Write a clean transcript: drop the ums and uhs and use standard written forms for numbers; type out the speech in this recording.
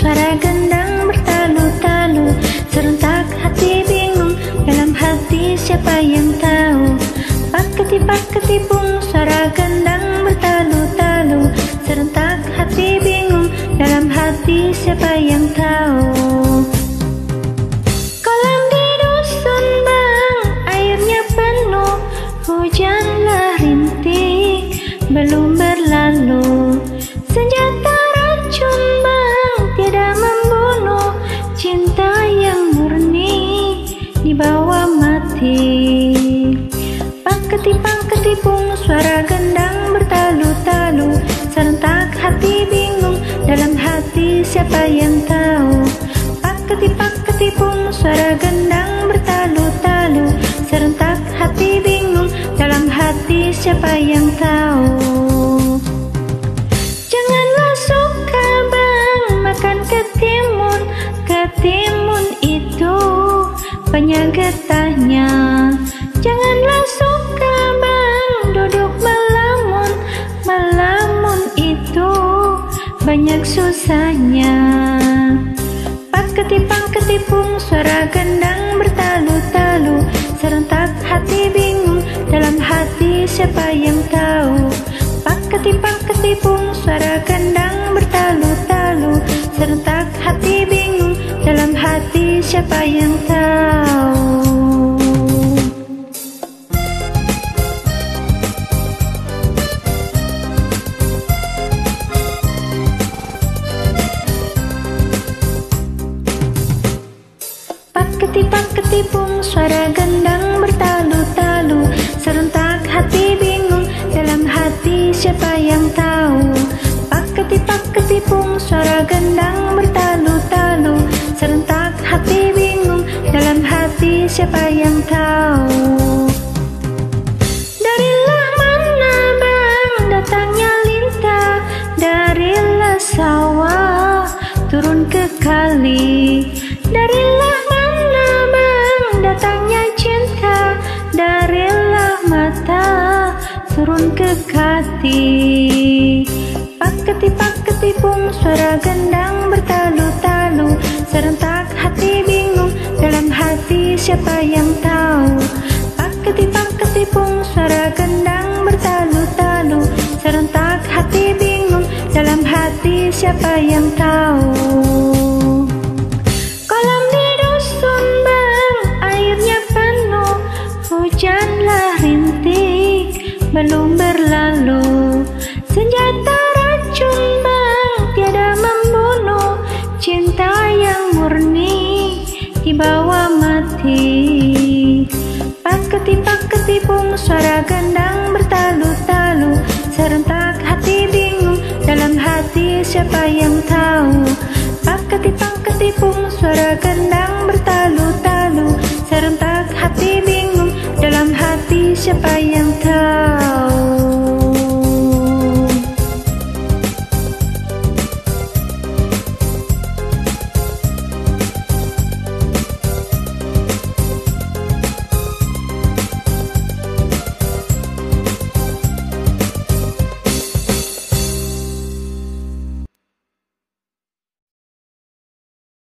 suara gendang bertalu-talu, serentak hati bingung, dalam hati siapa yang tahu. Pak-ketipung suara gendang bertalu-talu, serentak hati bingung, dalam hati siapa yang tahu. Kolam di dusun bang, airnya penuh, hujanlah rintik, belum berlalu. Senjata racun bang, tiada membunuh, cinta yang murni dibawa mati. Pak-ketipung suara gendang bertalu-talu, serentak hati bingung, dalam hati siapa yang tahu. Pak-ketipung suara gendang bertalu-talu, serentak hati bingung, dalam hati siapa yang tahu. Janganlah suka bang makan ketimun, ketimun itu banyak getahnya. Janganlah suka bang duduk melamun, melamun itu banyak susahnya. Pak-ketipung suara gendang bertalu-talu, serentak hati bingung, dalam hati siapa yang tahu. Pak-ketipung suara gendang bertalu-talu, serentak hati bingung, dalam hati siapa yang tahu. Pak-ketipung suara gendang bertalu-talu, serentak hati bingung, dalam hati siapa yang tahu. Pak-ketipung suara gendang bertalu-talu, serentak hati bingung, dalam hati siapa yang tahu. Darilah mana bang datangnya lintah, darilah sawah turun ke kali. Darilah mana bang datangnya cinta, darilah mata turun ke hati. Pak-ketipung suara gendang bertalu-talu, serentak hati bingung, dalam hati siapa yang tahu. Pak-ketipung suara gendang bertalu-talu, serentak hati bingung, dalam hati siapa yang tahu. Kolam di dusun bang, airnya penuh, hujanlah rintik, belum berlalu. Senjata racun bang, tiada membunuh, cinta yang murni dibawa mati. Pak-ketipung suara gendang bertalu-talu, serentak hati bingung, dalam hati siapa yang tahu. Pak-ketipung suara gendang bertalu-talu, serentak hati bingung, dalam hati siapa yang tahu.